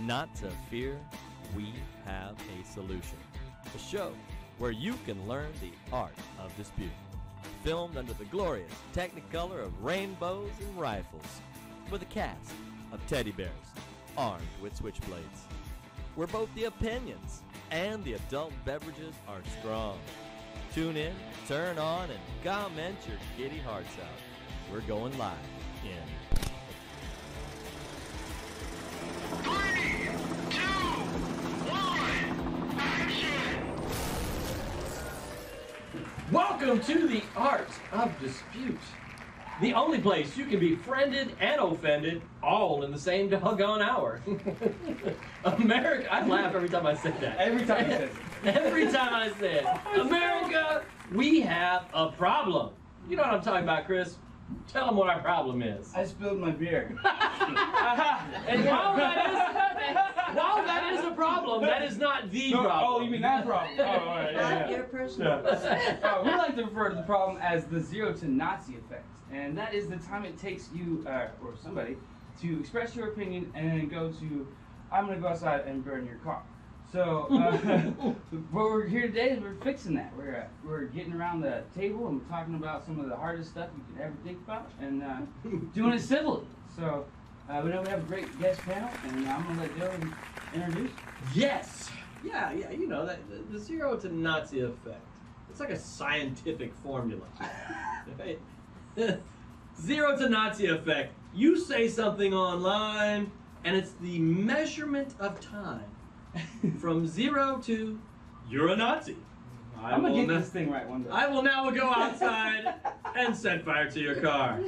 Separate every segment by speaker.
Speaker 1: Not to fear, we have a solution. A show where you can learn the art of dispute. Filmed under the glorious technicolor of rainbows and rifles, with a cast of teddy bears armed with switchblades. Where both the opinions and the adult beverages are strong. Tune in, turn on, and comment your giddy hearts out. We're going live in
Speaker 2: 3, 2, 1, action!
Speaker 3: Welcome to the Art of Dispute. The only place you can be friended and offended all in the same doggone hour. America, I laugh every time I say that.
Speaker 4: Every time you say it.
Speaker 3: Every time I say it. America, we have a problem. You know what I'm talking about, Chris? Tell them what our problem is.
Speaker 4: I spilled my beer.
Speaker 3: And while that is a problem, that is not the problem.
Speaker 4: Oh, you mean that problem? Oh, all right.
Speaker 5: Not your personal.
Speaker 4: We like to refer to the problem as the zero to Nazi effect. And that is the time it takes you, or somebody, to express your opinion and then go to, I'm going to go outside and burn your car. So, what we're here today is we're fixing that. We're getting around the table and we're talking about some of the hardest stuff you could ever think about and doing it civilly. So, we know we have a great guest panel, and I'm going to let Dylan introduce.
Speaker 3: Yes. Yeah, you know, the zero to Nazi effect. It's like a scientific formula. Right? Zero to Nazi effect. You say something online, and it's the measurement of time from 0 to you're a Nazi.
Speaker 4: I'm going to get this thing right one day.
Speaker 3: I will now go outside and set fire to your car.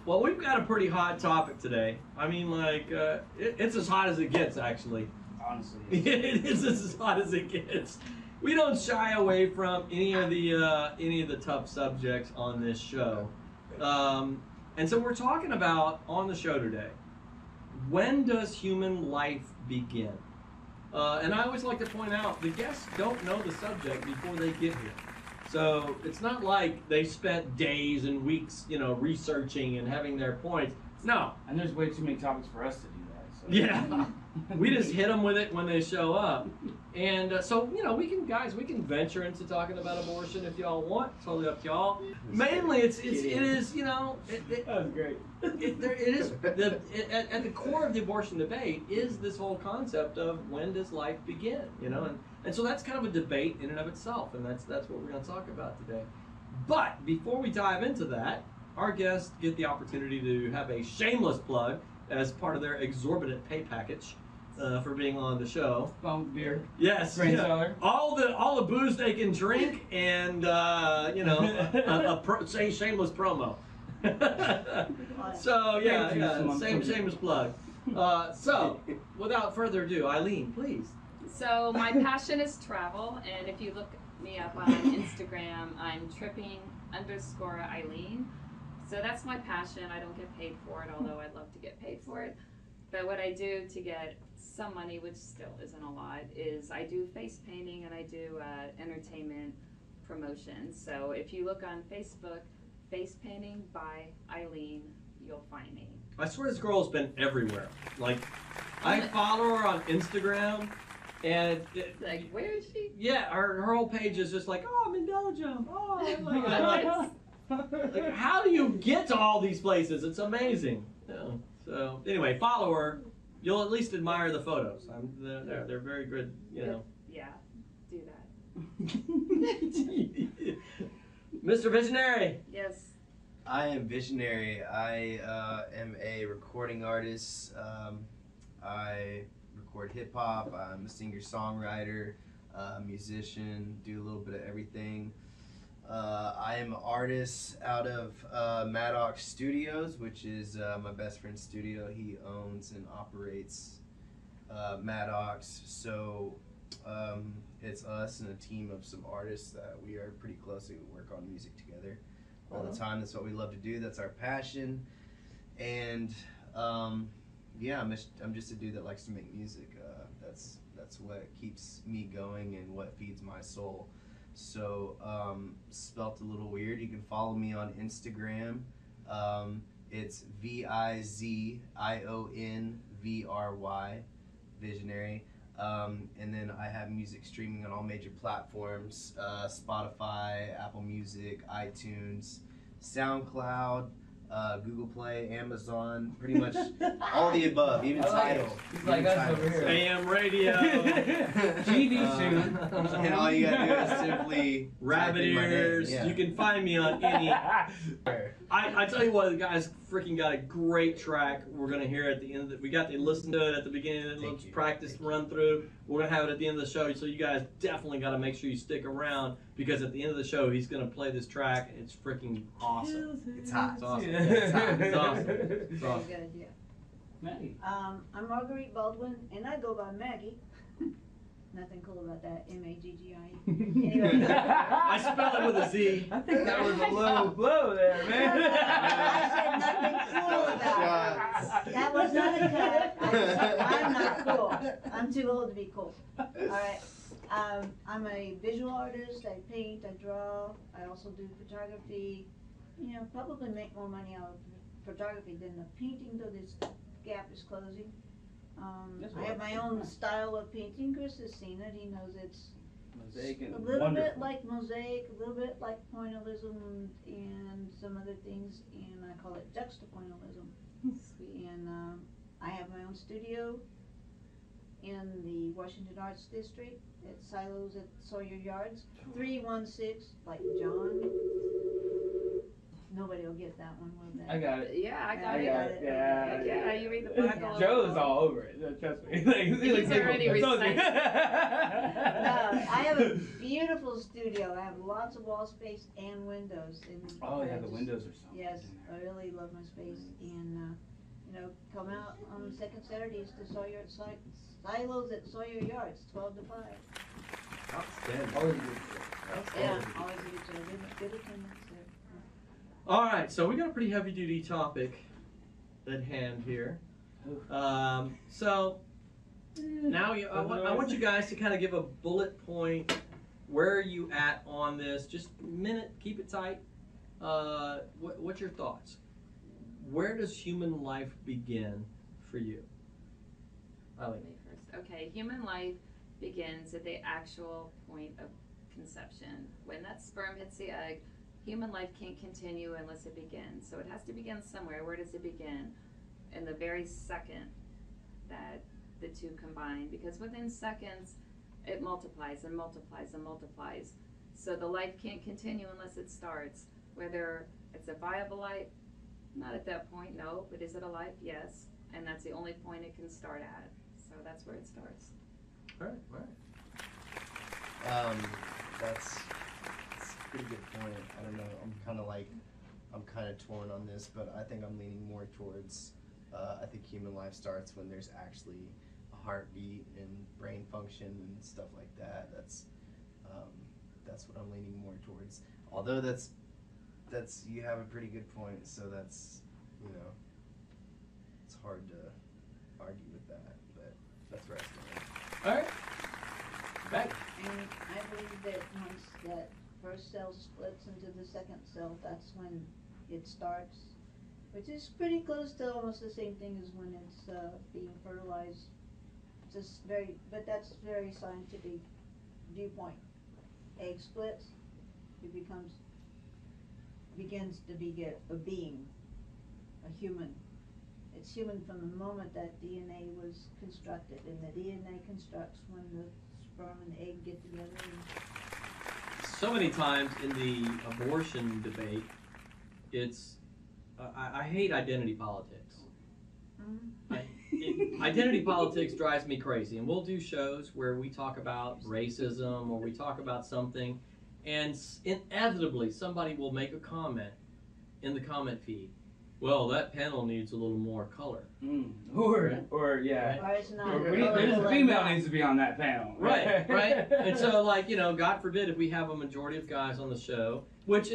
Speaker 3: Well, we've got a pretty hot topic today. I mean, like, it's as hot as it gets, actually.
Speaker 4: Honestly.
Speaker 3: It is as hot as it gets. We don't shy away from any of the tough subjects on this show. And so we're talking about, on the show today, when does human life begin? And I always like to point out, the guests don't know the subject before they get here. So it's not like they spent days and weeks, researching and having their points. No.
Speaker 4: And there's way too many topics for us to do that. So.
Speaker 3: Yeah. We just hit them with it when they show up. And so, we can venture into talking about abortion if y'all want. Totally up to y'all. Mainly, it is,
Speaker 4: That was great.
Speaker 3: At the core of the abortion debate is this whole concept of when does life begin, and so that's kind of a debate in and of itself, and that's what we're going to talk about today. But before we dive into that, our guests get the opportunity to have a shameless plug as part of their exorbitant pay package for being on the show.
Speaker 4: Bump beer.
Speaker 3: Yes, all the booze they can drink, and say shameless promo. So shameless plug. So without further ado, Eileen, please.
Speaker 6: So my passion is travel, and if you look me up on Instagram, I'm tripping_Eileen. So that's my passion. I don't get paid for it, although I'd love to get paid for it. But what I do to get some money, which still isn't a lot, is I do face painting and I do entertainment promotions. So if you look on Facebook, Face Painting by Eileen, you'll find me.
Speaker 3: I swear this girl's been everywhere. Like, I follow her on Instagram, and
Speaker 6: like, where is she?
Speaker 3: Yeah, her whole page is just like, oh, I'm in Belgium. Oh, like, how do you get to all these places? It's amazing. So anyway, follow her. You'll at least admire the photos. They're very good.
Speaker 6: Yeah, do that.
Speaker 3: Mr. Visionary.
Speaker 6: Yes.
Speaker 7: I am Visionary. I am a recording artist. I record hip hop. I'm a singer-songwriter, musician, do a little bit of everything. I am an artist out of Maddox Studios, which is my best friend's studio. He owns and operates Maddox. So it's us and a team of some artists that we are pretty close. We work on music together all the time. That's what we love to do. That's our passion. And yeah, I'm just a dude that likes to make music. That's what keeps me going and what feeds my soul. So spelt a little weird. You can follow me on Instagram. It's Vizion Vizionvry, Visionary. And then I have music streaming on all major platforms, Spotify, Apple Music, iTunes, SoundCloud, Google Play, Amazon, pretty much all the above, even Tidal.
Speaker 4: He's like us over here.
Speaker 3: AM radio.
Speaker 4: TV soon.
Speaker 7: And all you gotta do is simply
Speaker 3: Rabbit
Speaker 7: type in my name.
Speaker 3: ears.
Speaker 7: Yeah.
Speaker 3: You can find me on any. I tell you what, the guys freaking got a great track. We're gonna hear at the end of it. We got to listen to it at the beginning of the
Speaker 7: Thank you.
Speaker 3: practice run through. We're gonna have it at the end of the show, so you guys definitely got to make sure you stick around because at the end of the show he's gonna play this track. It's freaking awesome.
Speaker 7: It's hot.
Speaker 3: It's awesome.
Speaker 4: Yeah.
Speaker 3: It's hot. It's awesome. It's
Speaker 6: Very
Speaker 3: awesome.
Speaker 6: good, yeah.
Speaker 4: Maggie.
Speaker 5: I'm Marguerite Baldwin, and I go by Maggie. Nothing cool about that. M-A-G-G-I-E. Anyway.
Speaker 3: I spell it with a Z.
Speaker 4: I think that was a low blow there, man.
Speaker 5: I said nothing cool about it. That was not a cut. I said I'm not cool. I'm too old to be cool. All right. I'm a visual artist. I paint. I draw. I also do photography. You know, probably make more money out of photography than the painting, though this gap is closing. I have my own style of painting. Chris has seen it. He knows it's
Speaker 4: Mosaic and
Speaker 5: a little
Speaker 4: wonderful.
Speaker 5: bit like mosaic, a little bit like pointillism and some other things, and I call it juxtapointillism.
Speaker 6: Sweet.
Speaker 5: And I have my own studio in the Washington Arts District at Silos at Sawyer Yards, 316, like John. Nobody will get that one, will they?
Speaker 4: I got it.
Speaker 6: Yeah, I got
Speaker 5: I
Speaker 6: it.
Speaker 5: got it.
Speaker 4: Yeah.
Speaker 6: Yeah, you read the book all
Speaker 4: Joe's
Speaker 6: over.
Speaker 4: all over it. Trust me. Like,
Speaker 6: He's already recited.
Speaker 5: No, I have a beautiful studio. I have lots of wall space and windows. And
Speaker 4: Oh yeah,
Speaker 5: I
Speaker 4: the
Speaker 5: just-
Speaker 4: windows are so
Speaker 5: Yes,
Speaker 4: nice
Speaker 5: I really love my space, and you know, come out on the second Saturdays to Sawyer Silos at Sawyer Yards, 12 to 5.
Speaker 3: Outstanding.
Speaker 4: Always a good show.
Speaker 5: Yeah, always a good show. Good attendance there.
Speaker 3: All right, so we got a pretty heavy-duty topic at hand here. So now I want you guys to kind of give a bullet point. Where are you at on this? Just a minute, keep it tight. What's your thoughts? Where does human life begin for you? Eileen.
Speaker 6: Me first. Okay, human life begins at the actual point of conception. When that sperm hits the egg, human life can't continue unless it begins. So it has to begin somewhere. Where does it begin? In the very second that the two combine, because within seconds it multiplies and multiplies and multiplies. So the life can't continue unless it starts. Whether it's a viable life, not at that point, no, but is it a life? Yes. And that's the only point it can start at. So that's where it starts.
Speaker 3: All right, all right.
Speaker 7: That's a pretty good point. I don't know. I'm kind of torn on this, but I think I'm leaning more towards. I think human life starts when there's actually a heartbeat and brain function and stuff like that. That's what I'm leaning more towards. Although that's you have a pretty good point. So that's it's hard to argue with that, but that's where I stand.
Speaker 3: All right. Back.
Speaker 5: And I believe that once that first cell splits into the second cell, that's when it starts, which is pretty close to almost the same thing as when it's being fertilized. But that's very scientific viewpoint. Egg splits, it begins to be a being, a human. It's human from the moment that DNA was constructed, and the DNA constructs when the sperm and the egg get together.
Speaker 3: So many times in the abortion debate, it's I hate identity politics. Identity politics drives me crazy, and we'll do shows where we talk about racism or we talk about something, and inevitably somebody will make a comment in the comment feed. Well, that panel needs a little more color.
Speaker 4: Or yeah.
Speaker 5: Or it's not.
Speaker 4: Or there's a female needs to be on that panel.
Speaker 3: Right. And so, God forbid if we have a majority of guys on the show, which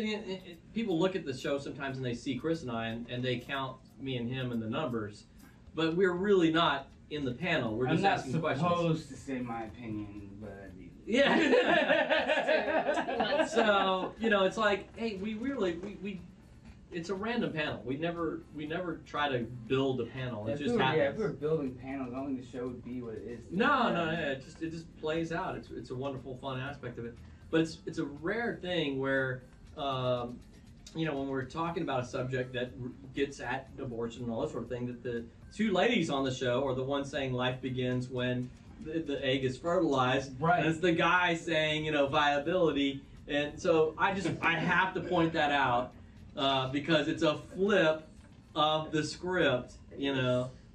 Speaker 3: people look at the show sometimes and they see Chris and I, and they count me and him in the numbers, but we're really not in the panel. We're just asking questions.
Speaker 4: I'm not supposed to say my opinion, but I do.
Speaker 3: Yeah. So, it's like, hey, we it's a random panel. We never try to build a panel. It just happens.
Speaker 4: Yeah, if we were building panels, I don't think the show would be what it is.
Speaker 3: No, it just plays out. It's a wonderful, fun aspect of it. But it's a rare thing where, when we're talking about a subject that gets at abortion and all that sort of thing, that the two ladies on the show are the ones saying life begins when the egg is fertilized,
Speaker 4: right?
Speaker 3: And it's the guy saying viability. And so I have to point that out because it's a flip of the script,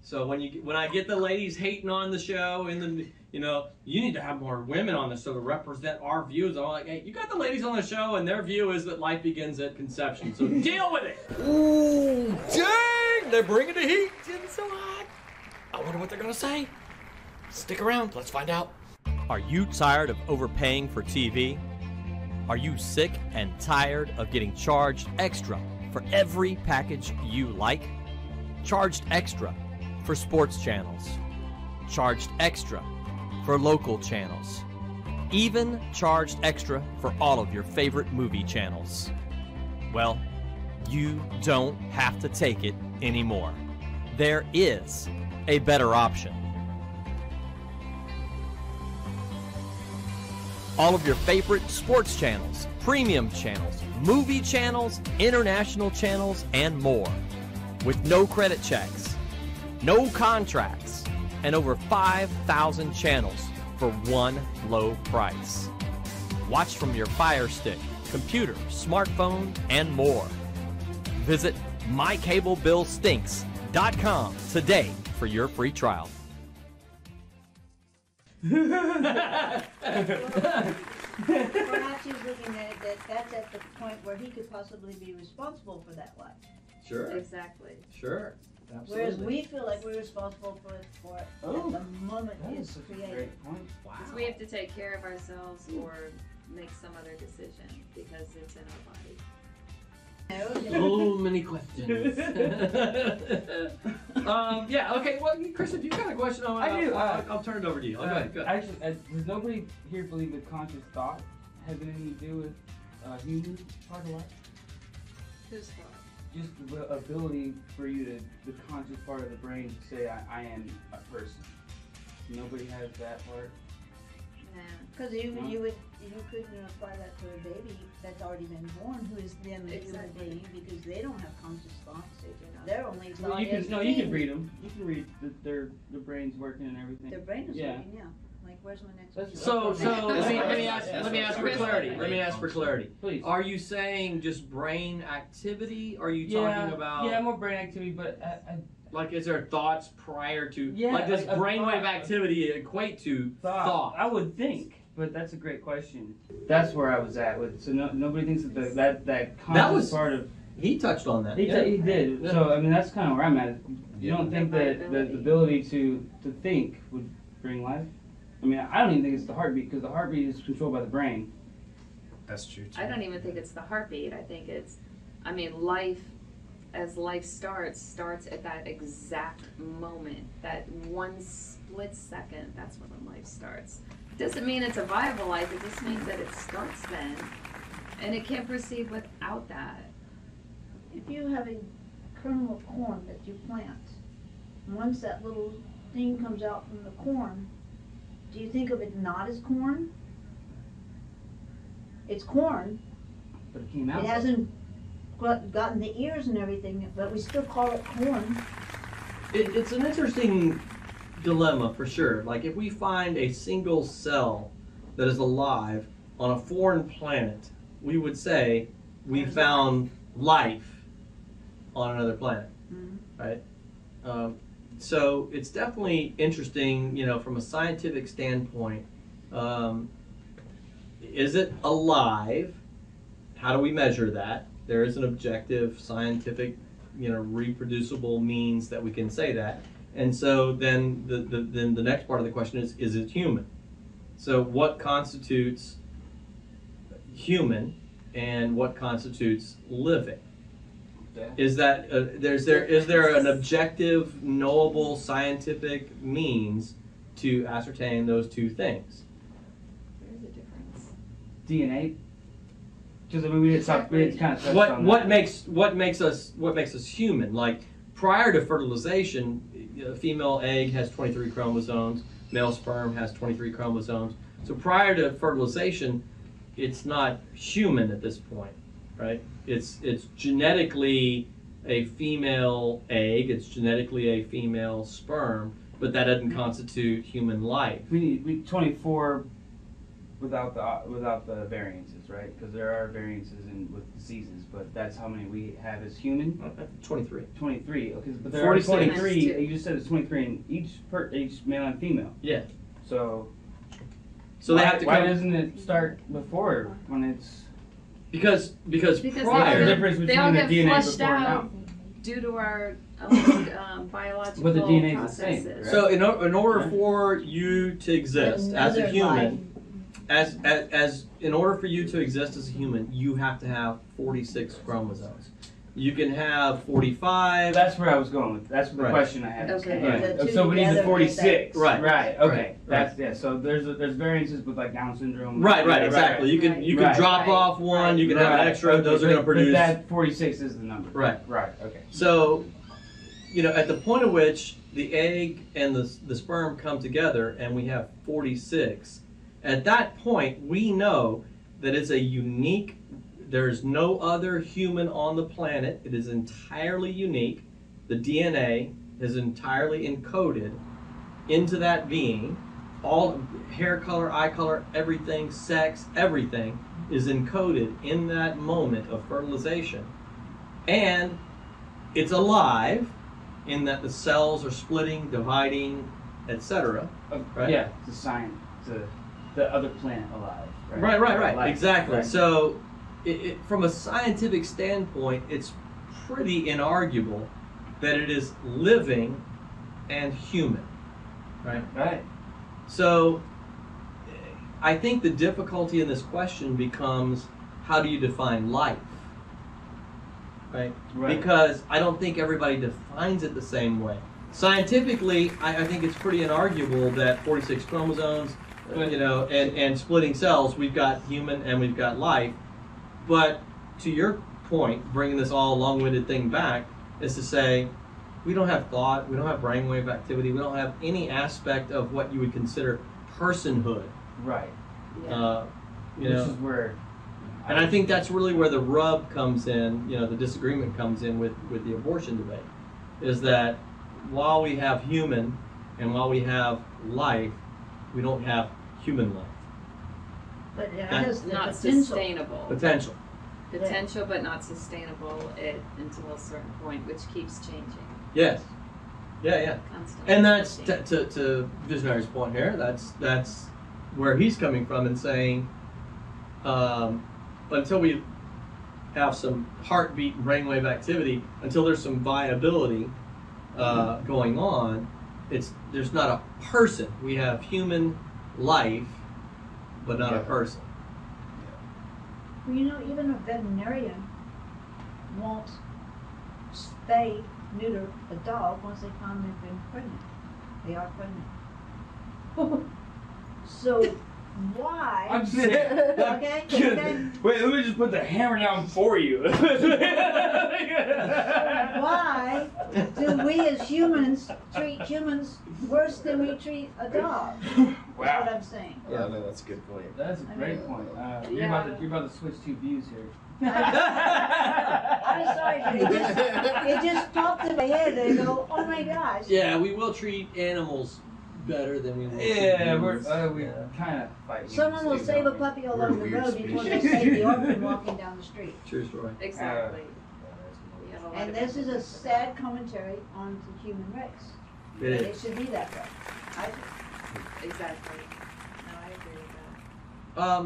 Speaker 3: So when I get the ladies hating on the show and you need to have more women on the show to represent our views. I'm like, hey, you got the ladies on the show, and their view is that life begins at conception. So deal with it.
Speaker 1: Ooh, dang! They're bringing the heat. It's getting so hot. I wonder what they're gonna say. Stick around. Let's find out. Are you tired of overpaying for TV? Are you sick and tired of getting charged extra for every package you like? Charged extra for sports channels. Charged extra for local channels. Even charged extra for all of your favorite movie channels. Well, you don't have to take it anymore. There is a better option. All of your favorite sports channels, premium channels, movie channels, international channels, and more. With no credit checks, no contracts, and over 5,000 channels for one low price. Watch from your Fire Stick, computer, smartphone, and more. Visit mycablebillstinks.com today for your free trial.
Speaker 5: Perhaps he's looking at it that's at the point where he could possibly be responsible for that life.
Speaker 3: Sure.
Speaker 6: Exactly.
Speaker 3: Sure. Absolutely.
Speaker 5: Whereas we feel like we're responsible for it at the moment it's created.
Speaker 4: Great point.
Speaker 3: Wow.
Speaker 6: Because we have to take care of ourselves or make some other decision because it's in our body.
Speaker 3: So many questions. Yeah. Okay. Well, Chris, if you've got a question,
Speaker 4: I do.
Speaker 3: I'll turn it over to you. Okay. Good.
Speaker 4: Actually, does nobody here believe that conscious thought has anything to do with human part of life?
Speaker 6: Who's thought?
Speaker 4: Just the ability for you to, the conscious part of the brain to say, I am a person. Nobody has that part.
Speaker 6: Nah.
Speaker 5: Because you couldn't apply that to a baby that's already been born, who is then a human being, because they don't have conscious thoughts. Their only thought
Speaker 4: Well, you
Speaker 5: is
Speaker 4: can read them. You can read their brain's working and everything.
Speaker 5: their brain is
Speaker 4: Yeah.
Speaker 5: working, yeah. Like, where's my next
Speaker 4: That's-
Speaker 5: one?
Speaker 3: So let me ask for clarity. Let me ask for clarity.
Speaker 4: Please.
Speaker 3: Are you saying just brain activity? Are you talking about?
Speaker 4: Yeah, more brain activity, but
Speaker 3: Like, is there thoughts prior to?
Speaker 4: Yeah,
Speaker 3: Like, does
Speaker 4: like a
Speaker 3: brainwave
Speaker 4: thought.
Speaker 3: activity equate to thought?
Speaker 4: I would think, but that's a great question. That's where I was at with. So nobody thinks that that conscious
Speaker 3: was-
Speaker 4: part of.
Speaker 3: He touched on that.
Speaker 4: He did.
Speaker 3: Yeah.
Speaker 4: So I mean, that's kind of where I'm at. You don't think that the ability to think would bring life? I mean, I don't even think it's the heartbeat, because the heartbeat is controlled by the brain.
Speaker 7: That's true too.
Speaker 6: I don't even think it's the heartbeat. I think it's, life, as life starts at that exact moment, that one split second. That's when life starts. Doesn't mean it's a viable life. It just means that it starts then, and it can't proceed without that.
Speaker 5: If you have a kernel of corn that you plant, once that little thing comes out from the corn, do you think of it not as corn? It's corn.
Speaker 4: But it came out.
Speaker 5: It hasn't gotten the ears and everything, but we still call it corn.
Speaker 3: It's an interesting dilemma for sure. Like, if we find a single cell that is alive on a foreign planet, we would say we found life on another planet, right? So it's definitely interesting, from a scientific standpoint. Is it alive? How do we measure that? There is an objective, scientific, reproducible means that we can say that. And so then the next part of the question is it human? So what constitutes human and what constitutes living? Is that is there an objective, knowable, scientific means to ascertain those two things?
Speaker 6: There's a difference.
Speaker 4: DNA. Because I mean, we had kind of touched on
Speaker 3: what makes us human? Like prior to fertilization, a female egg has 23 chromosomes, male sperm has 23 chromosomes. So prior to fertilization, it's not human at this point, right? It's genetically a female egg, it's genetically a female sperm, but that doesn't constitute human life.
Speaker 4: We need 24 without the variances, right? Because there are variances with diseases, but that's how many we have as human.
Speaker 3: 23.
Speaker 4: 23. Okay, but there
Speaker 3: 46.
Speaker 4: are 23. You just said it's 23 in each male and female.
Speaker 3: Yeah.
Speaker 4: So
Speaker 3: they have to
Speaker 4: why
Speaker 3: come.
Speaker 4: doesn't it start before when it's
Speaker 3: Because
Speaker 4: the
Speaker 3: prior.
Speaker 4: difference
Speaker 6: they all
Speaker 4: between the
Speaker 6: get
Speaker 4: DNA
Speaker 6: flushed
Speaker 4: before and now?
Speaker 6: out due to our biological
Speaker 4: But the DNA is the same,
Speaker 6: processes.
Speaker 4: right?
Speaker 3: So in order for you to exist as a
Speaker 5: Another
Speaker 3: human, as in order for you to exist as a human, you have to have 46 chromosomes. You can have 45.
Speaker 4: That's where I was going with. That's the
Speaker 3: Right.
Speaker 4: question I had.
Speaker 6: Okay.
Speaker 4: Yeah.
Speaker 5: The two
Speaker 4: So we need the
Speaker 5: together
Speaker 4: 46.
Speaker 3: Right.
Speaker 4: Right. Okay.
Speaker 3: Right.
Speaker 4: That's yeah. So there's variances with like Down syndrome.
Speaker 3: Right,
Speaker 4: Yeah,
Speaker 3: exactly. You can
Speaker 6: Right.
Speaker 3: you can
Speaker 4: Right.
Speaker 3: drop off one. You can have an extra.
Speaker 4: Okay,
Speaker 3: Those are going to
Speaker 4: but
Speaker 3: produce.
Speaker 4: that 46 is the number.
Speaker 3: Right.
Speaker 4: Right. Okay.
Speaker 3: So, at the point at which the egg and the sperm come together, and we have 46. At that point, we know that it's a unique. There's no other human on the planet. It is entirely unique. The DNA is entirely encoded into that being. All hair color, eye color, everything, sex, everything is encoded in that moment of fertilization. And it's alive in that the cells are splitting, dividing, etc. Right?
Speaker 4: Yeah. It's a sign to the other planet alive.
Speaker 3: Right.
Speaker 4: Life,
Speaker 3: Exactly.
Speaker 4: right.
Speaker 3: So, from a scientific standpoint, it's pretty inarguable that it is living and human, right?
Speaker 4: Right.
Speaker 3: So, I think the difficulty in this question becomes, how do you define life, right?
Speaker 4: Right.
Speaker 3: Because I don't think everybody defines it the same way. Scientifically, I think it's pretty inarguable that 46 chromosomes, and splitting cells, we've got human and we've got life. But to your point, bringing this all long-winded thing back, is to say, we don't have thought, we don't have brainwave activity, we don't have any aspect of what you would consider personhood.
Speaker 4: Right.
Speaker 6: Yeah.
Speaker 4: Which is where.
Speaker 3: And I think that's really where the rub comes in, the disagreement comes in with the abortion debate, is that while we have human and while we have life, we don't have human life.
Speaker 5: But it
Speaker 3: That-
Speaker 5: has the
Speaker 6: Not
Speaker 5: potential.
Speaker 6: sustainable.
Speaker 3: Potential.
Speaker 6: But not sustainable until a certain point, which keeps changing.
Speaker 3: Yes. Yeah.
Speaker 6: Constantly.
Speaker 3: And that's
Speaker 6: changing.
Speaker 3: to Visionary's point here. That's where he's coming from and saying, until we have some heartbeat and brainwave activity, until there's some viability going on, there's not a person. We have human life, but not a person.
Speaker 5: Well, even a veterinarian won't spay, neuter a dog once they find they've been pregnant. They are pregnant. So why?
Speaker 4: I'm saying.
Speaker 5: Okay.
Speaker 4: Wait, let me just put the hammer down for you.
Speaker 5: Why do we as humans treat humans worse than we treat a dog? That's
Speaker 4: Wow.
Speaker 5: what I'm saying.
Speaker 7: Yeah, no, that's a good point.
Speaker 4: That's a great point. You're about to switch two views here.
Speaker 5: I'm sorry, but it just popped in my head and I go, oh my gosh.
Speaker 3: Yeah, we will treat animals better than we will treat
Speaker 4: Yeah,
Speaker 3: humans.
Speaker 4: we kind of fight.
Speaker 5: Someone will
Speaker 4: humans too,
Speaker 5: save a
Speaker 4: don't we?
Speaker 5: puppy
Speaker 7: We're
Speaker 5: along the
Speaker 7: weird
Speaker 5: road before they
Speaker 7: species.
Speaker 5: save the orphan walking down the street.
Speaker 3: True story.
Speaker 6: Exactly. We have a lot
Speaker 5: And
Speaker 6: of
Speaker 5: this is a
Speaker 6: evidence.
Speaker 5: sad commentary on the human race.
Speaker 3: It
Speaker 5: And
Speaker 3: is.
Speaker 5: it should be that way. I think.
Speaker 6: Exactly. No, I agree with that.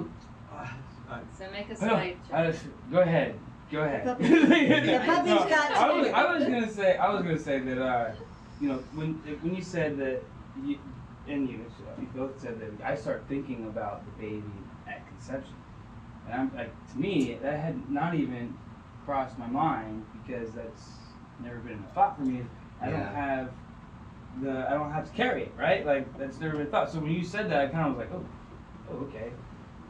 Speaker 6: So make a
Speaker 4: No,
Speaker 6: slide.
Speaker 4: go ahead. Go ahead.
Speaker 5: The puppy's
Speaker 4: No,
Speaker 5: got
Speaker 4: I was gonna say that when you said that you both said that I start thinking about the baby at conception, and I'm like, to me that had not even crossed my mind because that's never been a thought for me. I don't have to carry it, right? Like that's never been a thought. So when you said that, I kind of was like, oh, okay.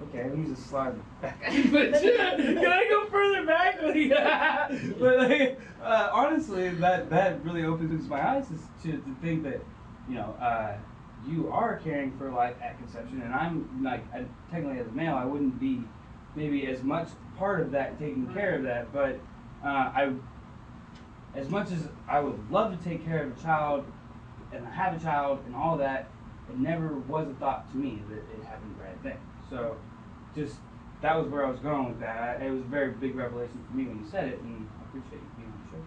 Speaker 4: Okay, let me just slide back. But can I go further back? But like, honestly, that really opens my eyes to think that, you know, you are caring for life at conception, and I'm like, technically as a male, I wouldn't be maybe as much part of that, taking care of that, but as much as I would love to take care of a child and have a child and all that, it never was a thought to me that it happened right then. So, just that was where I was going with that. It was a very big revelation for me when you said it, and I appreciate you being on the show.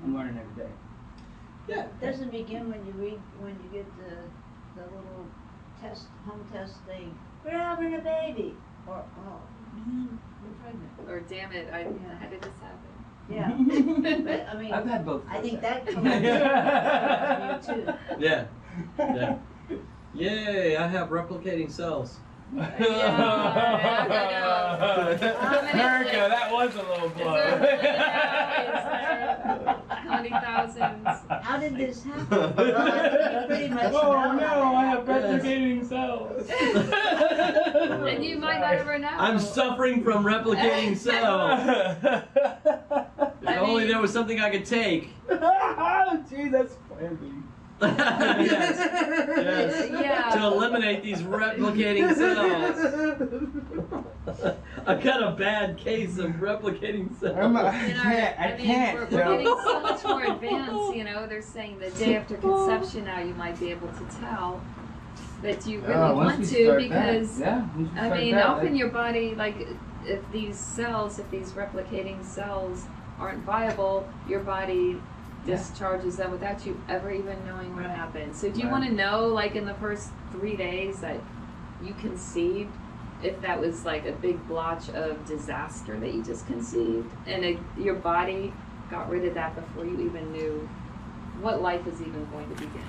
Speaker 4: I'm learning every day.
Speaker 5: Yeah. It doesn't begin when you get the little test, home test thing. We're having a baby, or we're pregnant.
Speaker 6: Or damn it, how did this happen?
Speaker 5: Yeah. But I mean,
Speaker 4: I've had both.
Speaker 5: I think that comes from you too.
Speaker 3: Yeah. Yeah. Yay! I have replicating cells.
Speaker 4: America, that was a low blow.
Speaker 6: How many thousands?
Speaker 5: How did this happen? Well, I think you pretty much
Speaker 4: Oh
Speaker 5: know
Speaker 4: no,
Speaker 5: how
Speaker 4: I have replicating cells.
Speaker 6: And you might not ever know.
Speaker 3: I'm suffering from replicating cells. If only there was something I could take.
Speaker 4: Gee, that's funny.
Speaker 3: Yes.
Speaker 6: Yeah.
Speaker 3: To eliminate these replicating cells. I've got a bad case of replicating cells.
Speaker 4: I can't.
Speaker 6: We're getting so much more advanced, you know. They're saying the day after conception now you might be able to tell that you really want to, because I mean, often your body, like, if these replicating cells aren't viable, your body discharges them without you ever even knowing what happened. So do you want to know, like, in the first 3 days that you conceived, if that was like a big blotch of disaster that you just conceived, and your body got rid of that before you even knew what life is even going to begin?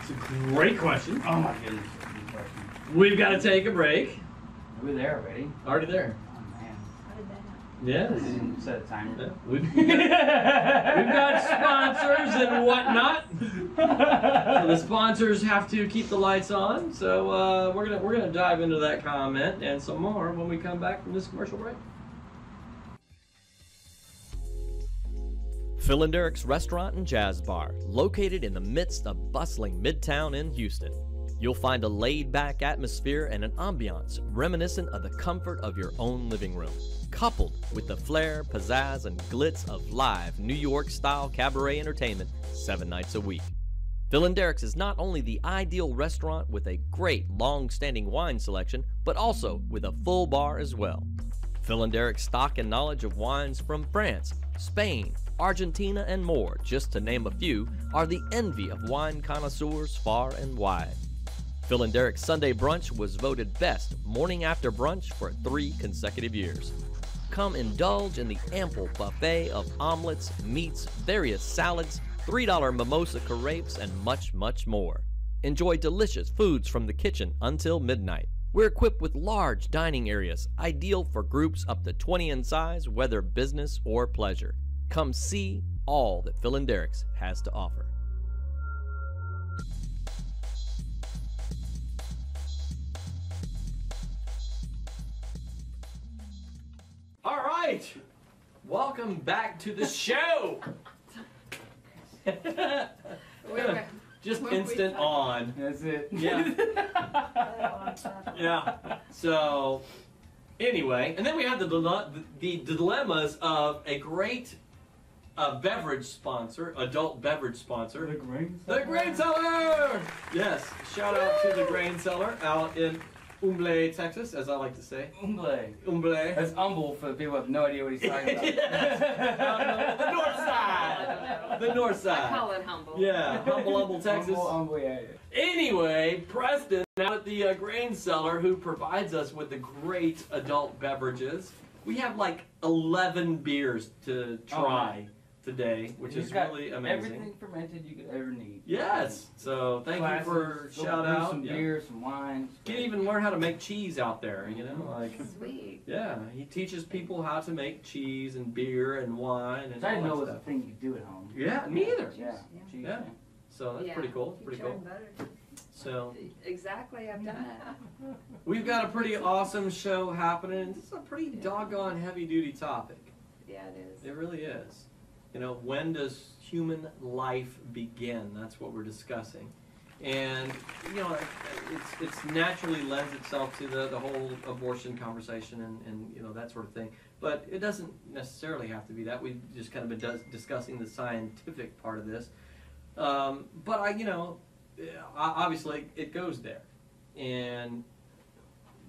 Speaker 3: It's a great question.
Speaker 4: Oh my goodness, that's a good question.
Speaker 3: We've got to take a break.
Speaker 4: We're there already.
Speaker 3: Already there.
Speaker 4: Oh man.
Speaker 5: How did that happen?
Speaker 3: Yes.
Speaker 4: I didn't set a timer.
Speaker 3: Yeah. We've got sponsors and whatnot. So the sponsors have to keep the lights on. So we're gonna dive into that comment and some more when we come back from this commercial break.
Speaker 1: Phil and Derek's Restaurant and Jazz Bar, located in the midst of bustling Midtown in Houston. You'll find a laid-back atmosphere and an ambiance reminiscent of the comfort of your own living room, coupled with the flair, pizzazz, and glitz of live New York-style cabaret entertainment 7 nights a week. Phil and Derek's is not only the ideal restaurant with a great long-standing wine selection, but also with a full bar as well. Phil and Derek's stock and knowledge of wines from France, Spain, Argentina, and more, just to name a few, are the envy of wine connoisseurs far and wide. Phil and Derek's Sunday Brunch was voted best morning after brunch for 3 consecutive years. Come indulge in the ample buffet of omelets, meats, various salads, $3 mimosa carapes, and much, much more. Enjoy delicious foods from the kitchen until midnight. We're equipped with large dining areas, ideal for groups up to 20 in size, whether business or pleasure. Come see all that Phil and Derek's has to offer.
Speaker 3: All right, welcome back to the show. Just instant on.
Speaker 4: That's it.
Speaker 3: Yeah. Yeah. So, anyway, and then we have the dilemmas of a great beverage sponsor, adult beverage sponsor.
Speaker 4: The grain
Speaker 3: The Grain Cellar! Yes, shout out to the Grain Cellar out in Umble, Texas, as I like to say.
Speaker 4: Umble.
Speaker 3: Umble.
Speaker 4: That's humble for the people who have no idea what he's talking about.
Speaker 3: The north side. The north side.
Speaker 6: I call it humble.
Speaker 3: Yeah, humble, Texas.
Speaker 4: Humble, yeah.
Speaker 3: Anyway, Preston out at the Grain Cellar, who provides us with the great adult beverages. We have like 11 beers to try today, which is really amazing.
Speaker 4: Everything fermented you could ever need.
Speaker 3: Yes. So thank you for shout out.
Speaker 4: Some beer, some wine.
Speaker 3: You can even learn how to make cheese out there, you know, like.
Speaker 6: Sweet.
Speaker 3: Yeah, he teaches people how to make cheese and beer and wine and
Speaker 4: I
Speaker 3: all
Speaker 4: didn't know
Speaker 3: that
Speaker 4: it was a
Speaker 3: stuff.
Speaker 4: thing you could do at home.
Speaker 3: Yeah, me either.
Speaker 4: Yeah. Cheese,
Speaker 3: Yeah. So that's pretty cool. Pretty cool.
Speaker 5: Butter.
Speaker 3: So
Speaker 6: Exactly, I've done it.
Speaker 3: we've got a pretty awesome show happening. This is a pretty doggone heavy-duty topic.
Speaker 6: Yeah, it is.
Speaker 3: It really is. You know, when does human life begin? That's what we're discussing. And, you know, it's naturally lends itself to the whole abortion conversation and, you know, that sort of thing. But it doesn't necessarily have to be that. We've just kind of been discussing the scientific part of this. But, you know, obviously it goes there. And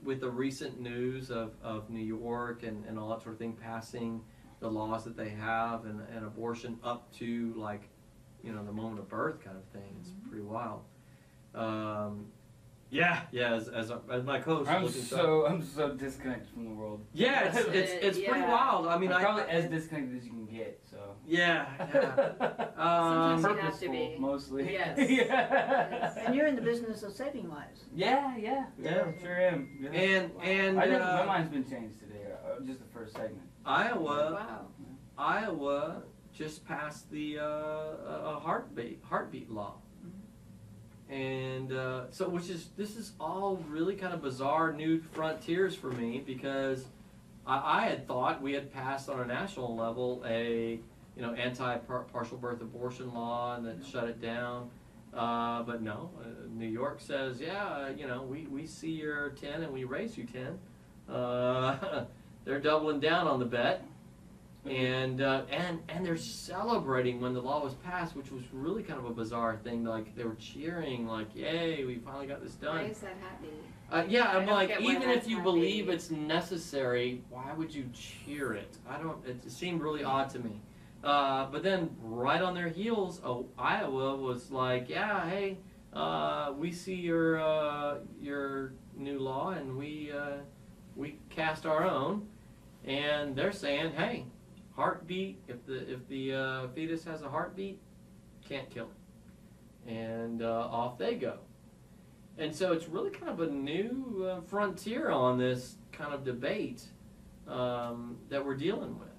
Speaker 3: with the recent news of New York and all that sort of thing passing the laws that they have and abortion up to, like, you know, the moment of birth kind of thing. It's pretty wild. As my co-host,
Speaker 4: I'm so disconnected from the world.
Speaker 3: Yeah, it's pretty wild. I mean,
Speaker 4: I'm probably as disconnected as you can get. So
Speaker 3: yeah.
Speaker 6: Sometimes you have to be.
Speaker 4: Mostly.
Speaker 6: Yes.
Speaker 4: Yes.
Speaker 5: And you're in the business of saving lives.
Speaker 4: Yeah, sure am. Yeah.
Speaker 3: And
Speaker 4: I think my mind's been changed today. Just the first segment.
Speaker 6: Wow.
Speaker 3: Iowa just passed the heartbeat law. And so, this is all really kind of bizarre new frontiers for me, because I had thought we had passed on a national level a anti-partial birth abortion law and then shut it down. But no, New York says, we see your 10 and we raise you 10. They're doubling down on the bet. And they're celebrating when the law was passed, which was really kind of a bizarre thing. Like, they were cheering, like, "Yay, we finally got this done."
Speaker 6: Why is that happy?
Speaker 3: I'm like, even if you
Speaker 6: happy.
Speaker 3: believe it's necessary, why would you cheer it? It seemed really odd to me. But then, right on their heels, Iowa was like, "Yeah, hey, we see your new law, and we cast our own," and they're saying, "Hey, heartbeat, if the fetus has a heartbeat, can't kill it," and off they go. And so it's really kind of a new frontier on this kind of debate that we're dealing with.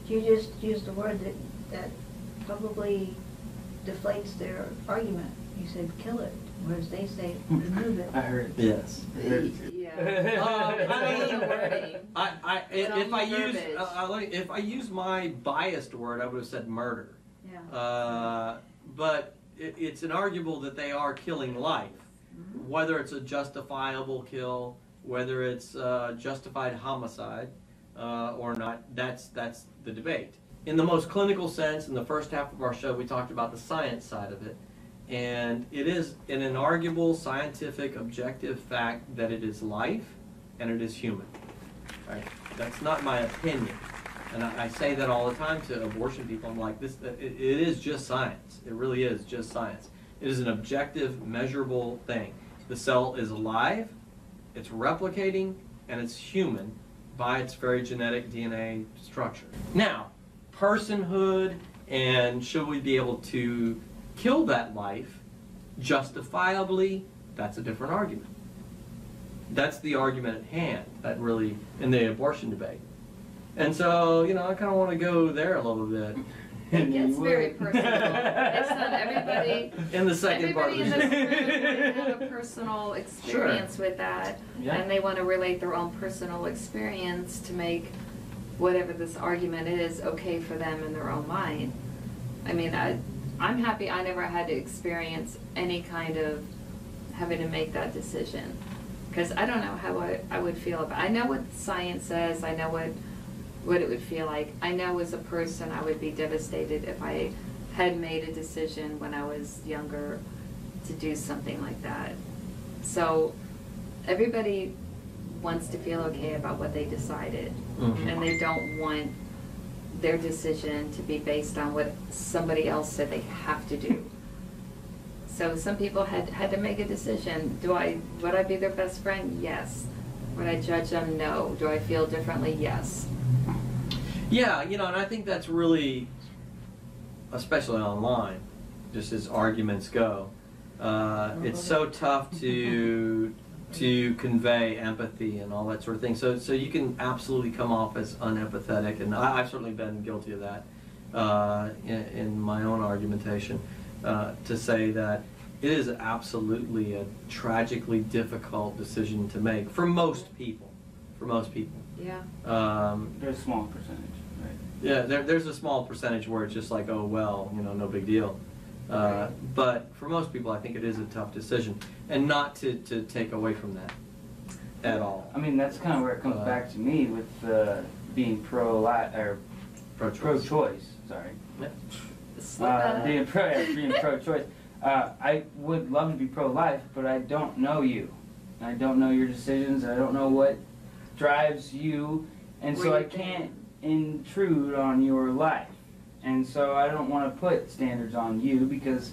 Speaker 5: You just used a word that probably deflates their argument. You said kill it, whereas they say remove it.
Speaker 4: I heard.
Speaker 3: Yes. If I use my biased word, I would have said murder.
Speaker 5: Yeah.
Speaker 3: But it's inarguable that they are killing life, whether it's a justifiable kill, whether it's justified homicide or not. That's the debate. In the most clinical sense, in the first half of our show, we talked about the science side of it. And it is an inarguable, scientific, objective fact that it is life and it is human. Right? That's not my opinion. And I say that all the time to abortion people. I'm like, it is just science. It really is just science. It is an objective, measurable thing. The cell is alive, it's replicating, and it's human by its very genetic DNA structure. Now, personhood and should we be able to kill that life justifiably, that's a different argument. That's the argument at hand, that really, in the abortion debate. And so, I kind of want to go there a little bit.
Speaker 6: It gets very personal. It's not everybody.
Speaker 3: In the second part of the show.
Speaker 6: Everybody in this room have a personal experience with that, and they want to relate their own personal experience to make whatever this argument is okay for them in their own mind. I mean, I'm happy I never had to experience any kind of having to make that decision, because I don't know how I would feel about it. I know what science says. I know what it would feel like. I know as a person I would be devastated if I had made a decision when I was younger to do something like that. So everybody wants to feel okay about what they decided, and they don't want their decision to be based on what somebody else said they have to do. So some people had to make a decision. Would I be their best friend? Yes. Would I judge them? No. Do I feel differently? Yes.
Speaker 3: Yeah, and I think that's really, especially online, just as arguments go, it's so tough to convey empathy and all that sort of thing. So you can absolutely come off as unempathetic, and I've certainly been guilty of that in my own argumentation, to say that, It is absolutely a tragically difficult decision to make for most people. For most people.
Speaker 6: Yeah.
Speaker 4: There's a small percentage, right?
Speaker 3: Yeah, there's a small percentage where it's just like, oh well, no big deal.
Speaker 6: Right.
Speaker 3: But for most people, I think it is a tough decision, and not to take away from that at all.
Speaker 4: I mean, that's kind of where it comes back to me with being pro-life or pro-choice. Sorry.
Speaker 3: Yeah.
Speaker 4: Being pro-choice. I would love to be pro-life, but I don't know you. I don't know your decisions. I don't know what drives you, and so I can't intrude on your life. And so I don't want to put standards on you because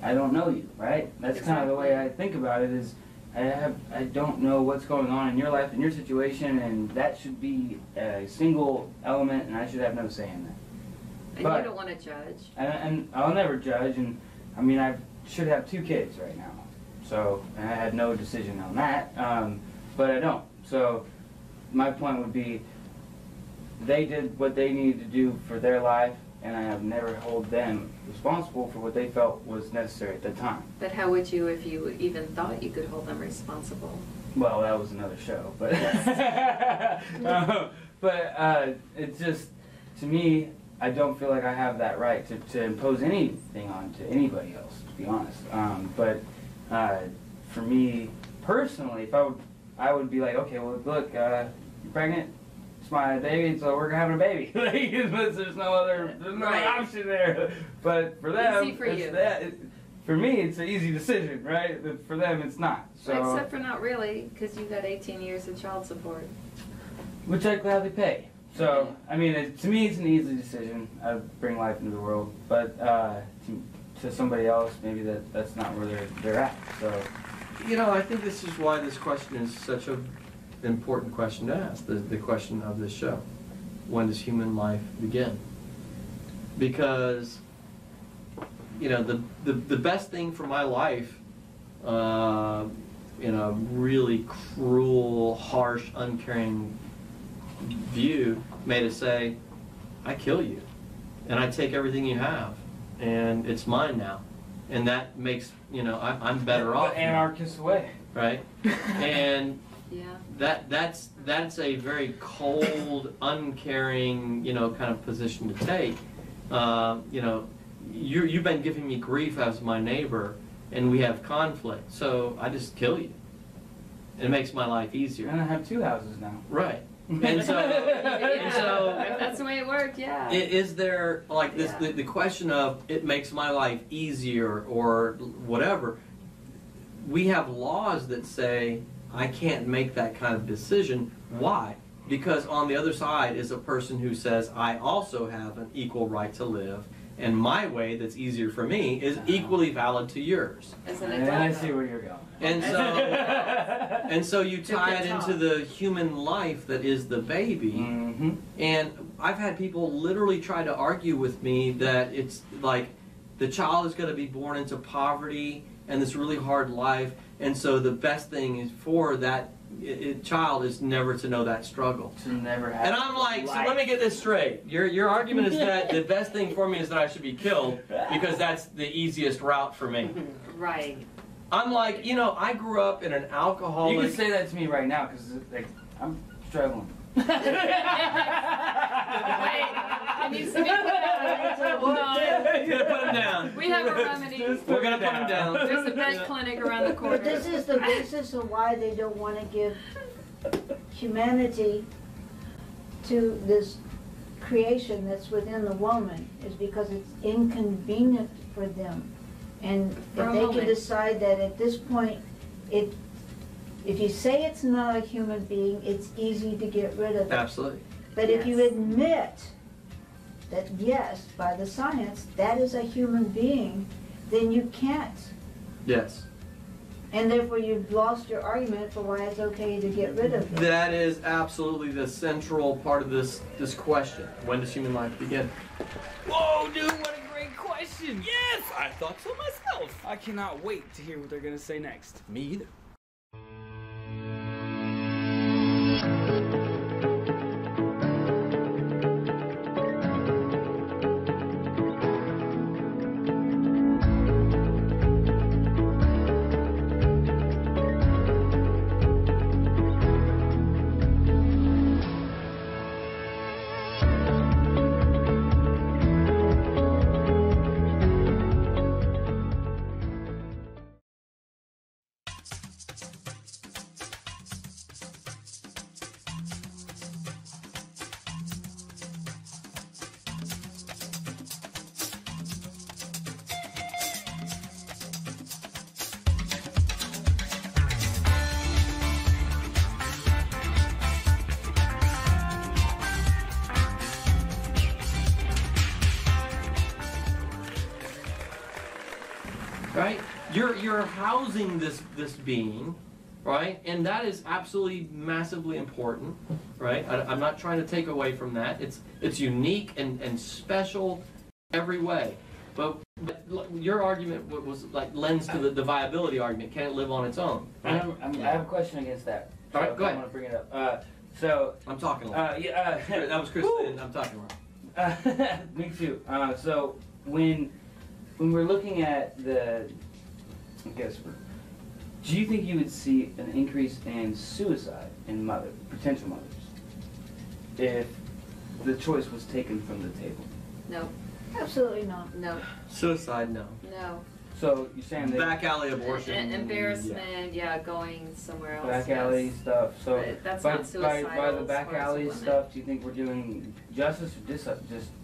Speaker 4: I don't know you, right? That's kind of the way I think about it is I don't know what's going on in your life, in your situation, and that should be a single element, and I should have no say in that.
Speaker 6: And
Speaker 4: But-
Speaker 6: you don't want to judge.
Speaker 4: And I'll never judge, and I mean, I should have 2 kids right now. So, and I had no decision on that, but I don't. So, my point would be, they did what they needed to do for their life, and I have never held them responsible for what they felt was necessary at the time.
Speaker 6: But how would you if you even thought you could hold them responsible?
Speaker 4: Well, that was another show, but it's just, to me, I don't feel like I have that right to impose anything on to anybody else, to be honest. For me personally, if I would be like, okay, well, look, you're pregnant. It's my baby, so we're having a baby. There's no other option there. But for them,
Speaker 6: Easy for you.
Speaker 4: For me, it's an easy decision, right? For them, it's not. So,
Speaker 6: Except for not really, because you got 18 years of child support.
Speaker 4: which I gladly pay. So, I mean, to me, it's an easy decision. I bring life into the world, but to somebody else, maybe that's not where they're at. So,
Speaker 3: I think this is why this question is such an important question to ask, the question of this show. When does human life begin? Because, the best thing for my life, in a really cruel, harsh, uncaring view, may to say, I kill you, and I take everything you have, and it's mine now. And that makes, I'm better off.
Speaker 4: the anarchist way.
Speaker 3: Right? And
Speaker 6: Yeah.
Speaker 3: that's a very cold, uncaring, kind of position to take. You've been giving me grief as my neighbor, and we have conflict, so I just kill you. It makes my life easier.
Speaker 4: And I have 2 houses now.
Speaker 3: Right. And so,
Speaker 6: If that's the way it worked, yeah.
Speaker 3: is there like this the question of it makes my life easier or whatever? We have laws that say I can't make that kind of decision. Why? Because on the other side is a person who says I also have an equal right to live, and my way that's easier for me is equally valid to yours.
Speaker 6: As an
Speaker 4: And I
Speaker 6: adult.
Speaker 4: see where you're going.
Speaker 3: And so you tie it into the human life that is the baby.
Speaker 4: Mm-hmm.
Speaker 3: And I've had people literally try to argue with me that it's like the child is going to be born into poverty and this really hard life, and so the best thing is for that child is never to know that struggle.
Speaker 4: To never have.
Speaker 3: And I'm like, so let me get this straight. Your argument is that the best thing for me is that I should be killed because that's the easiest route for me.
Speaker 6: Right.
Speaker 3: I'm like, I grew up in an alcoholic...
Speaker 4: You can say that to me right now because I'm struggling.
Speaker 6: Wait, it needs to be put down. Hold on.
Speaker 3: You're gonna put him down.
Speaker 6: We have a remedy.
Speaker 3: We're gonna put him down.
Speaker 6: There's a vet clinic around the corner.
Speaker 5: But this is the basis of why they don't want to give humanity to this creation that's within the woman, is because it's inconvenient for them. And
Speaker 6: For
Speaker 5: if
Speaker 6: a
Speaker 5: they
Speaker 6: moment.
Speaker 5: can decide that at this point, if you say it's not a human being, it's easy to get rid of it.
Speaker 3: Absolutely.
Speaker 5: But if you
Speaker 6: Yes.
Speaker 5: admit that yes, by the science, that is a human being, then you can't.
Speaker 3: Yes.
Speaker 5: And therefore you've lost your argument for why it's okay to get rid of it.
Speaker 3: That is absolutely the central part of this question. When does human life begin?
Speaker 8: Whoa, dude, what a great question! Yes, I thought so myself. I cannot wait to hear what they're gonna say next.
Speaker 1: Me either.
Speaker 3: you're housing this being, right? And that is absolutely massively important, right? I'm not trying to take away from that. It's unique and special every way. But your argument was like lends to the viability argument. Can it live on its own?
Speaker 4: I have a question against that.
Speaker 3: All right, go ahead.
Speaker 4: I want to bring it up. So
Speaker 3: I'm talking long. That was Kristen. I'm talking long.
Speaker 4: Me too. So when we're looking at do you think you would see an increase in suicide in potential mothers if the choice was taken from the table?
Speaker 6: No.
Speaker 5: Absolutely not.
Speaker 6: No.
Speaker 3: Suicide, no.
Speaker 6: No.
Speaker 4: So you're saying that
Speaker 3: Back alley abortion.
Speaker 6: Embarrassment, going somewhere else.
Speaker 4: back alley stuff. So
Speaker 6: But that's
Speaker 4: by,
Speaker 6: not suicidal
Speaker 4: by the
Speaker 6: as
Speaker 4: back
Speaker 6: far as a
Speaker 4: alley
Speaker 6: woman.
Speaker 4: stuff, do you think we're doing justice or just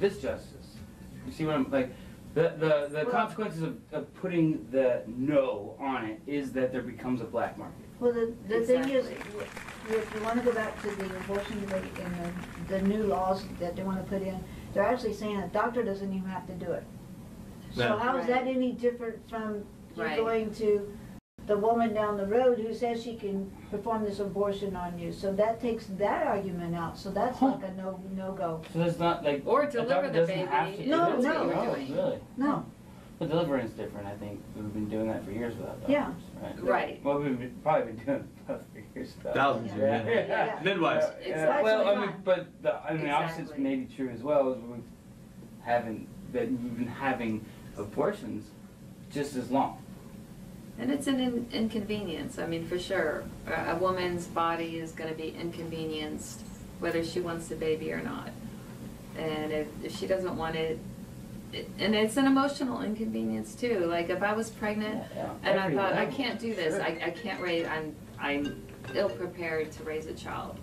Speaker 4: disjustice? You see what I'm like? The consequences of putting the no on it is that there becomes a black market.
Speaker 5: Well, the thing is,
Speaker 6: Exactly.
Speaker 5: if you want to go back to the abortion debate and the new laws that they want to put in, they're actually saying a doctor doesn't even have to do it. So
Speaker 3: No.
Speaker 5: how is that any different from you
Speaker 6: Right.
Speaker 5: going to the woman down the road who says she can perform this abortion on you? So that takes that argument out. So that's like a no-go.
Speaker 4: So there's not like
Speaker 6: Or
Speaker 4: a
Speaker 6: deliver
Speaker 4: doctor
Speaker 6: the
Speaker 4: doesn't
Speaker 6: baby.
Speaker 4: have to do
Speaker 5: No,
Speaker 4: it.
Speaker 5: no.
Speaker 6: That's what
Speaker 4: Oh,
Speaker 6: you're doing.
Speaker 4: really?
Speaker 5: No.
Speaker 4: But delivering is different. I think we've been doing that for years without doctors.
Speaker 5: Yeah.
Speaker 4: Right.
Speaker 6: Right.
Speaker 4: Well, probably been doing it for years without
Speaker 3: Thousands
Speaker 4: doctors.
Speaker 3: of years.
Speaker 5: Yeah.
Speaker 3: Midwives.
Speaker 4: Yeah. Well, I mean,
Speaker 5: Exactly.
Speaker 4: but the opposite's
Speaker 6: Exactly.
Speaker 4: maybe true as well. Is we've been having abortions just as long.
Speaker 6: And it's an inconvenience. I mean, for sure, a woman's body is going to be inconvenienced whether she wants the baby or not. And if she doesn't want it, and it's an emotional inconvenience too. Like if I was pregnant and I thought I can't do this,
Speaker 4: Sure.
Speaker 6: I can't raise. I'm ill prepared to raise a child,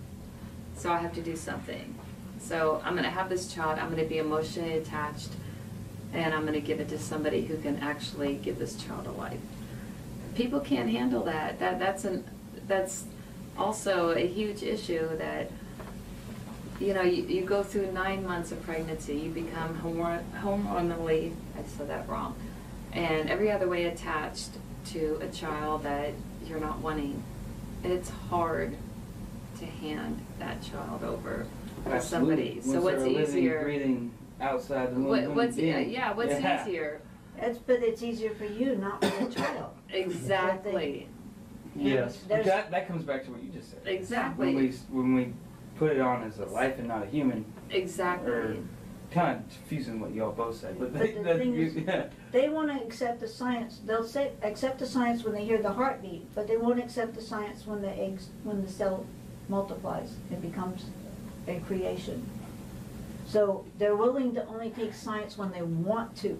Speaker 6: so I have to do something. So I'm going to have this child. I'm going to be emotionally attached, and I'm going to give it to somebody who can actually give this child a life. People can't handle that. That's also a huge issue that, you go through 9 months of pregnancy, you become hormonally, I said that wrong, and every other way attached to a child that you're not wanting. And it's hard to hand that child over to somebody. So what's easier?
Speaker 4: Breathing outside the womb.
Speaker 6: What's easier?
Speaker 5: But it's easier for you, not for the child.
Speaker 6: Exactly.
Speaker 3: Yes.
Speaker 4: That comes back to what you just said.
Speaker 6: Exactly.
Speaker 4: When we put it on as a life and not a human,
Speaker 6: Exactly.
Speaker 4: or kind of confusing what y'all both said. But
Speaker 5: the thing is, they want to accept the science. They'll accept the science when they hear the heartbeat, but they won't accept the science when the cell multiplies. It becomes a creation. So they're willing to only take science when they want to,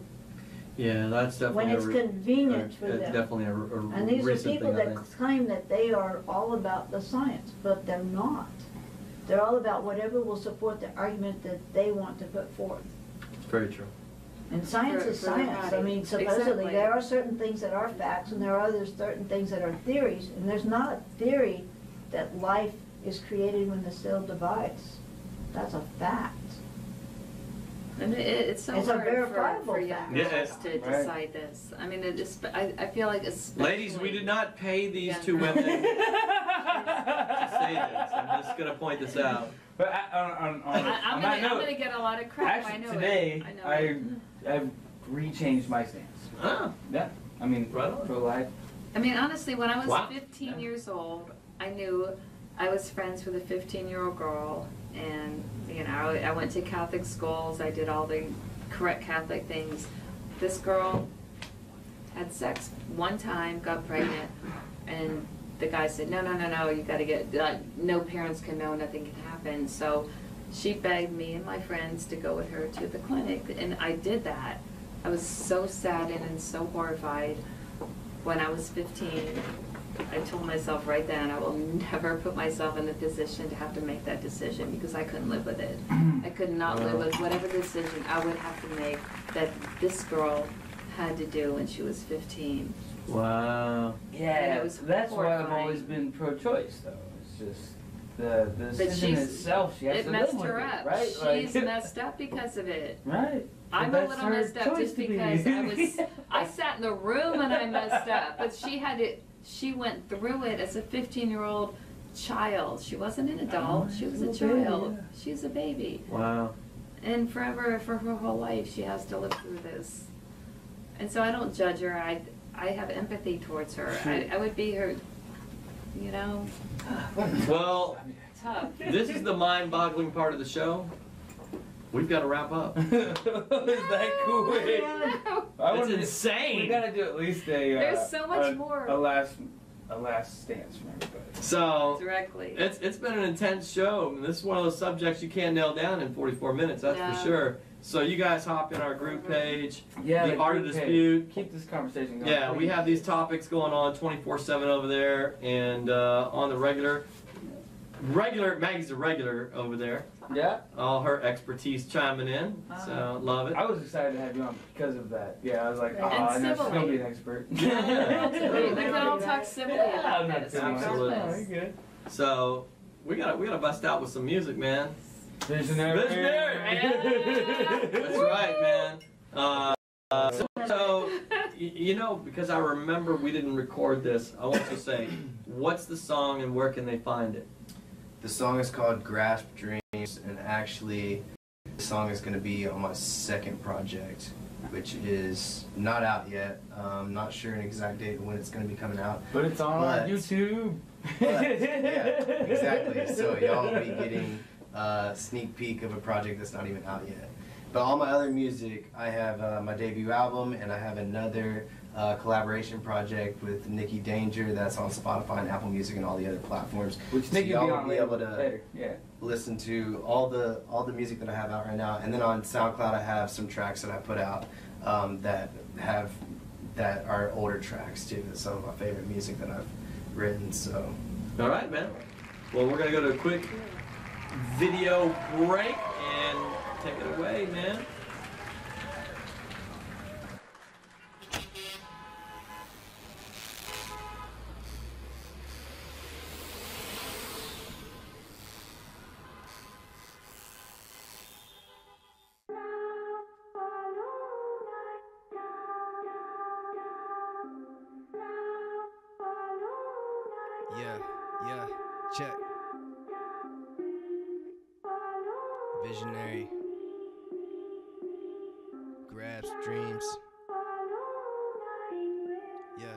Speaker 3: Yeah, that's definitely
Speaker 5: when it's convenient for them.
Speaker 3: Definitely a
Speaker 5: And these are
Speaker 3: recent
Speaker 5: people
Speaker 3: thing, I
Speaker 5: that
Speaker 3: think.
Speaker 5: claim that they are all about the science, but they're not. They're all about whatever will support the argument that they want to put forth.
Speaker 3: It's very true.
Speaker 5: And science
Speaker 6: For
Speaker 5: is
Speaker 6: their
Speaker 5: science. I
Speaker 6: body.
Speaker 5: mean, supposedly,
Speaker 6: Exactly.
Speaker 5: there are certain things that are facts, and there are certain things that are theories, and there's not a theory that life is created when the cell divides. That's a fact.
Speaker 6: And it's so
Speaker 5: It's a
Speaker 6: hard
Speaker 5: verifiable
Speaker 6: for young
Speaker 5: fact.
Speaker 3: Yeah.
Speaker 6: girls to
Speaker 4: Right.
Speaker 6: decide this. I mean, I feel like especially...
Speaker 3: Ladies, we did not pay these
Speaker 6: young
Speaker 3: two
Speaker 6: girls.
Speaker 3: women to say this. I'm just going to point this out.
Speaker 4: But
Speaker 6: I'm going to get a lot of crap.
Speaker 4: Actually,
Speaker 6: I know
Speaker 4: today
Speaker 6: it. I know it.
Speaker 4: I've rechanged my stance.
Speaker 3: Ah,
Speaker 4: Yeah, I mean,
Speaker 3: Right on.
Speaker 4: pro-life.
Speaker 6: I mean, honestly, when I was
Speaker 3: Wow.
Speaker 6: 15
Speaker 4: Yeah.
Speaker 6: years old, I knew I was friends with a 15-year-old girl, and I went to Catholic schools. I did all the correct Catholic things. This girl had sex one time, got pregnant, and the guy said, no, you got to get, no parents can know, nothing can happen. So she begged me and my friends to go with her to the clinic, and I did that. I was so saddened and so horrified when I was 15. I told myself right then, I will never put myself in the position to have to make that decision because I couldn't live with it. I could not live with whatever decision I would have to make that this girl had to do when she was 15.
Speaker 3: wow.
Speaker 4: Yeah,
Speaker 6: it was
Speaker 4: that's why I've
Speaker 6: horrifying.
Speaker 4: always been pro-choice, though. It's just the
Speaker 6: But
Speaker 4: decision
Speaker 6: she's-
Speaker 4: itself. She has
Speaker 6: It
Speaker 4: to
Speaker 6: messed
Speaker 4: live with
Speaker 6: her
Speaker 4: it,
Speaker 6: up.
Speaker 4: right?
Speaker 6: She's messed up because of it.
Speaker 4: Right.
Speaker 6: I'm
Speaker 4: But
Speaker 6: a
Speaker 4: that's
Speaker 6: little
Speaker 4: her
Speaker 6: messed up
Speaker 4: choice
Speaker 6: just
Speaker 4: to be.
Speaker 6: because I sat in the room and I messed up, but she had it. She went through it as a 15-year-old child. She wasn't an adult. She was a child.
Speaker 3: Baby,
Speaker 6: She was a baby.
Speaker 3: Wow.
Speaker 6: And forever, for her whole life, she has to live through this. And so I don't judge her. I have empathy towards her. I would be her, you know,
Speaker 3: Well,
Speaker 6: tough.
Speaker 3: this is the mind-boggling part of the show. We've got to wrap up.
Speaker 4: Is that cool?
Speaker 3: It's insane.
Speaker 4: We gotta do at least a.
Speaker 6: There's so much more.
Speaker 4: A last stance from everybody.
Speaker 3: So
Speaker 6: Directly.
Speaker 3: it's been an intense show. And this is one of those subjects you can't nail down in 44 minutes. That's
Speaker 6: No.
Speaker 3: for sure. So you guys hop in our group page.
Speaker 4: Yeah,
Speaker 3: The Art of
Speaker 4: group
Speaker 3: Dispute.
Speaker 4: page. Keep this conversation going.
Speaker 3: Yeah, we have these topics going on 24/7 over there, and on the regular. Maggie's a regular over there.
Speaker 4: Yeah.
Speaker 3: All her expertise chiming in, so love it.
Speaker 4: I was excited to have you on because of that. Yeah, I was like, oh,
Speaker 6: And
Speaker 4: I know she's gonna
Speaker 6: civilly.
Speaker 4: be an expert.
Speaker 6: we can all talk civilly about
Speaker 4: I'm not
Speaker 6: this.
Speaker 4: doing
Speaker 6: We got
Speaker 3: Absolutely.
Speaker 4: it.
Speaker 6: this.
Speaker 4: You're good.
Speaker 3: So we gotta bust out with some music, man.
Speaker 4: Visionary.
Speaker 3: That's right, man. So you know, because I remember we didn't record this, I want to say, what's the song and where can they find it?
Speaker 7: The song is called Grvsp Dreams, and actually, the song is going to be on my second project, which is not out yet. Not sure an exact date when it's going to be coming out.
Speaker 4: But it's on
Speaker 7: But-
Speaker 4: YouTube.
Speaker 7: But, yeah, exactly. So y'all will be getting a sneak peek of a project that's not even out yet. But all my other music, I have my debut album, and I have another collaboration project with Nikki Danger that's on Spotify and Apple Music and all the other platforms.
Speaker 4: Which
Speaker 7: So
Speaker 4: Nick
Speaker 7: y'all
Speaker 4: will be
Speaker 7: will
Speaker 4: on
Speaker 7: be able to
Speaker 4: later. Yeah.
Speaker 7: listen to all the music that I have out right now, and then on SoundCloud I have some tracks that I put out that are older tracks too. That's some of my favorite music that I've written. So
Speaker 3: All right, man. Well, we're gonna go to a quick video break and take it away, man.
Speaker 7: yeah, check. Visionary. Grvsp Dreams. Yeah.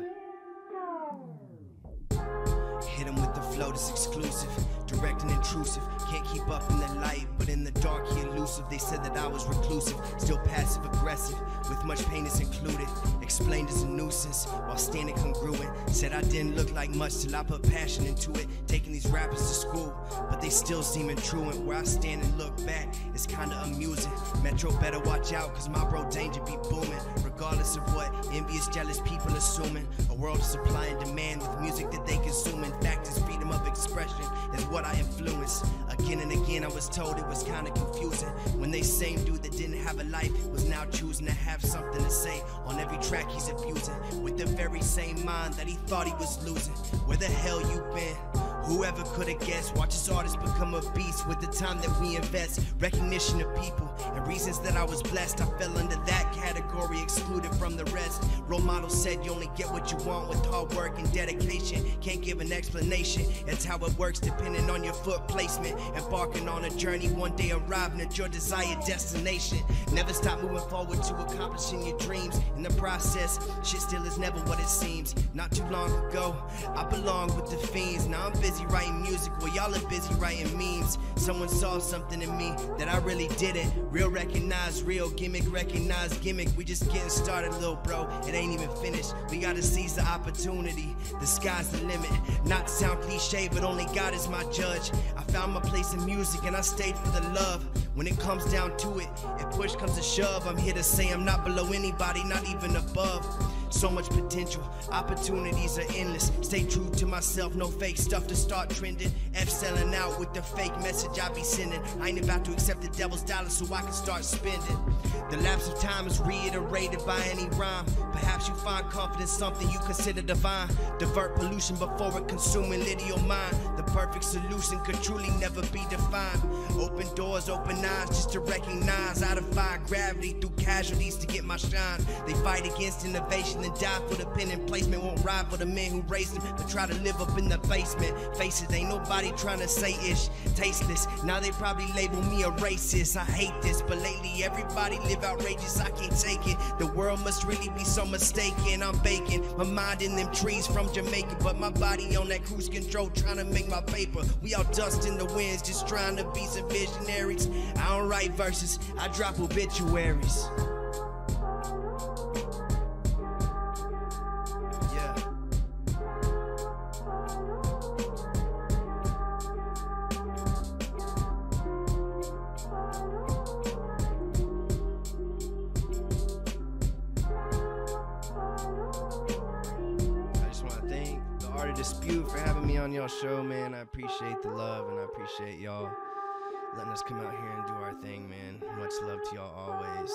Speaker 7: Hit 'em with the flow that's exclusive, direct and intrusive. Can't keep up in the light, but in the dark he elusive. They said that I was reclusive, still passive aggressive, with much pain is included. Explained as a nuisance, while standing congruent. Said I didn't look like much till I put passion into it. Taking these rappers to school, but they still seeming truant. Where I stand and look back, it's kinda amusing. Metro better watch out, cause my bro Danger be booming. Regardless of what envious, jealous people assuming. A world of supply and demand with music that they consume. In fact, it's freedom of expression is what I influence. Again and again I was told it was kinda confusing. When they same dude that didn't have a life was now choosing to have something to say. On every track he's abusing, with the very same mind that he thought he was losing. Where the hell you been? Whoever could have guessed, watch his artists become a beast with the time that we invest. Recognition of people and reasons that I was blessed. I fell under that category, excluded from the rest. Role model said you only get what you want with hard work and dedication. Can't give an explanation, it's how it works depending on your foot placement. Embarking on a journey, one day arriving at your desired destination. Never stop moving forward to accomplishing your dreams. In the process, shit still is never what it seems. Not too long ago, I belonged with the fiends. Now I'm busy writing music while y'all are busy writing memes. Someone saw something in me that I really didn't. Real recognize real, gimmick recognize gimmick. We just getting started, little bro, it ain't even finished. We gotta seize the opportunity, the sky's the limit. Not to sound cliche, but only God is my judge. I found my place in music and I stayed for the love. When it comes down to it, if push comes to shove, I'm here to say I'm not below anybody, not even above. So much potential, opportunities are endless. Stay true to myself, no fake stuff to start trending. F selling out with the fake message I be sending. I ain't about to accept the devil's dollar so I can start spending. The lapse of time is reiterated by any rhyme. Perhaps you find confidence, something you consider divine. Divert pollution before it consuming little your mind.
Speaker 9: The perfect solution could truly never be defined. Open doors, open eyes, just to recognize I defy gravity through casualties to get my shine. They fight against innovation and die for the pen and placement. Won't ride for the men who raised them, but try to live up in the basement. Faces, ain't nobody trying to say ish. Tasteless, now they probably label me a racist. I hate this, but lately everybody live outrageous. I can't take it. The world must really be so mistaken. I'm baking my mind in them trees from Jamaica, but my body on that cruise control trying to make my paper. We all dust in the winds, just trying to be some visionaries. I don't write verses, I drop obituaries. Yeah. I just want to thank the Art of Dispute for having me on y'all show, man. I appreciate the love, and I appreciate y'all letting us come out here and do our thing, man. Much love to y'all always.